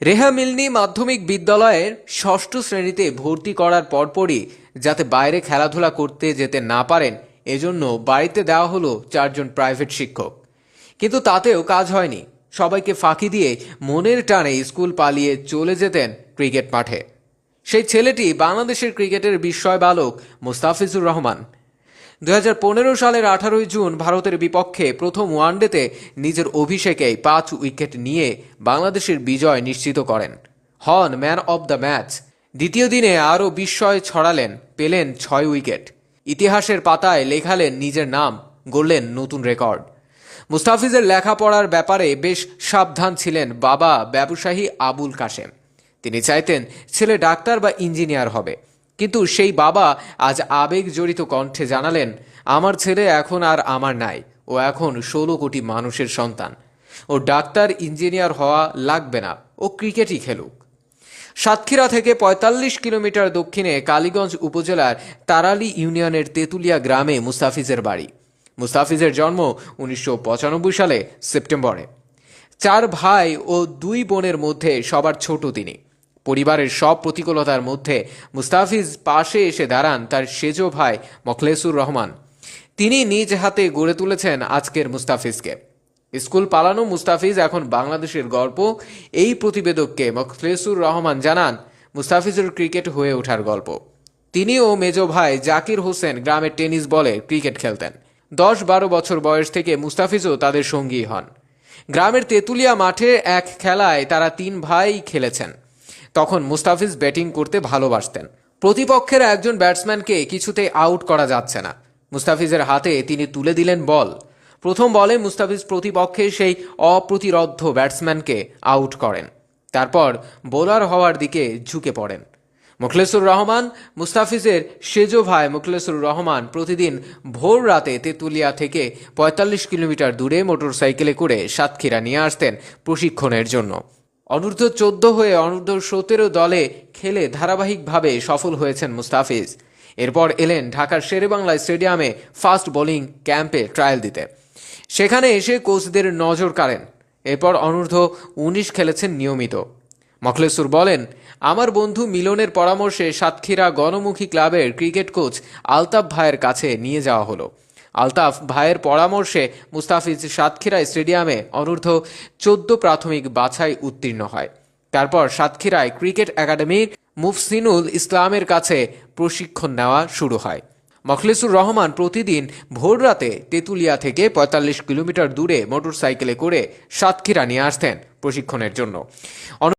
Rhea মিলনি মাধ্যমিক বিদ্যালয়ের ষষ্ঠ শ্রেণীতে ভর্তি করার পরপরই যাতে বাইরে খেলাধুলা করতে যেতে না পারেন এজন্য বাড়িতে দেওয়া হলো 4 জন প্রাইভেট শিক্ষক। কিন্তু তাতেও কাজ হয়নি। সবাইকে ফাঁকি দিয়ে মনের টানে স্কুল পালিয়ে চলে যেতেন ক্রিকেট মাঠে। সেই ছেলেটি বাংলাদেশের ক্রিকেটের বিস্ময় বালক মুস্তাফিজুর রহমান। 2015 সালের 18 জুন ভারতের বিপক্ষে প্রথম ওয়ানডেতে নিজের অভিষেকেই 5 উইকেট নিয়ে বাংলাদেশের বিজয় নিশ্চিত করেন, হন ম্যান অব দ্য ম্যাচ। দ্বিতীয় দিনে আরও বিস্ময় ছড়ালেন, পেলেন 6 উইকেট। ইতিহাসের পাতায় লেখালেন নিজের নাম, গড়লেন নতুন রেকর্ড। মুস্তাফিজের লেখাপড়ার ব্যাপারে বেশ সাবধান ছিলেন বাবা ব্যবসায়ী আবুল কাশেম। তিনি চাইতেন ছেলে ডাক্তার বা ইঞ্জিনিয়ার হবে, কিন্তু সেই বাবা আজ আবেগ জড়িত কণ্ঠে জানালেন, আমার ছেলে এখন আর আমার নাই, ও এখন 16 কোটি মানুষের সন্তান। ও ডাক্তার ইঞ্জিনিয়ার হওয়া লাগবে না, ও ক্রিকেটই খেলুক। সাতক্ষীরা থেকে 45 কিলোমিটার দক্ষিণে কালীগঞ্জ উপজেলার তারালি ইউনিয়নের তেতুলিয়া গ্রামে মুস্তাফিজের বাড়ি। মুস্তাফিজের জন্ম 1995 সালে সেপ্টেম্বরে। 4 ভাই ও 2 বোনের মধ্যে সবার ছোট তিনি। পরিবারের সব প্রতিকূলতার মধ্যে মুস্তাফিজ পাশে এসে দাঁড়ান তার সেজো ভাই মখলেসুর রহমান। তিনি নিজ হাতে গড়ে তুলেছেন আজকের মুস্তাফিজকে। স্কুল পালানো মুস্তাফিজ এখন বাংলাদেশের গর্ব। এই প্রতিবেদককে মখলেসুর রহমান জানান মুস্তাফিজের ক্রিকেট হয়ে ওঠার গল্প। তিনি ও মেজো ভাই জাকির হোসেন গ্রামের টেনিস বলে ক্রিকেট খেলতেন। 10-12 বছর বয়স থেকে মুস্তাফিজও তাদের সঙ্গী হন। গ্রামের তেতুলিয়া মাঠে এক খেলায় তারা 3 ভাই খেলেছেন। তখন মুস্তাফিজ ব্যাটিং করতে ভালোবাসতেন। প্রতিপক্ষের একজন ব্যাটসম্যানকে কিছুতেই আউট করা যাচ্ছে না। মুস্তাফিজের হাতে তিনি তুলে দিলেন বল। প্রথম বলে মুস্তাফিজ প্রতিপক্ষের সেই অপ্রতিরোধ্য ব্যাটসম্যানকে আউট করেন। তারপর বোলার হওয়ার দিকে ঝুঁকে পড়েন। মুখলেসুর রহমান, মুস্তাফিজের সেজো ভাই মুখলেসুর রহমান প্রতিদিন ভোর রাতে তেতুলিয়া থেকে 45 কিলোমিটার দূরে মোটরসাইকেলে করে সাতক্ষীরা নিয়ে আসতেন প্রশিক্ষণের জন্য। অনূর্ধ্ব 14 হয়ে অনূর্ধ্ব 17 দলে খেলে ধারাবাহিকভাবে সফল হয়েছেন মুস্তাফিজ। এরপর এলেন ঢাকার শেরেবাংলা স্টেডিয়ামে ফাস্ট বোলিং ক্যাম্পে ট্রায়াল দিতে। সেখানে এসে কোচদের নজর কাড়েন। এরপর অনূর্ধ্ব 19 খেলেছেন নিয়মিত। মখলেসুর বলেন, আমার বন্ধু মিলনের পরামর্শে সাতক্ষীরা গণমুখী ক্লাবের ক্রিকেট কোচ আলতাফ ভাইয়ের কাছে নিয়ে যাওয়া হলো। আলতাফ ভাইয়ের পরামর্শে মুস্তাফিজ সাতক্ষীরা স্টেডিয়ামে অনূর্ধ্ব 14 প্রাথমিক বাছাই উত্তীর্ণ হয়। তারপর সাতক্ষীরায় ক্রিকেট একাডেমির মুফসিনুল ইসলামের কাছে প্রশিক্ষণ নেওয়া শুরু হয়। মখলেসুর রহমান প্রতিদিন ভোররাতে তেতুলিয়া থেকে 45 কিলোমিটার দূরে মোটরসাইকেলে করে সাতক্ষীরা নিয়ে আসতেন প্রশিক্ষণের জন্য।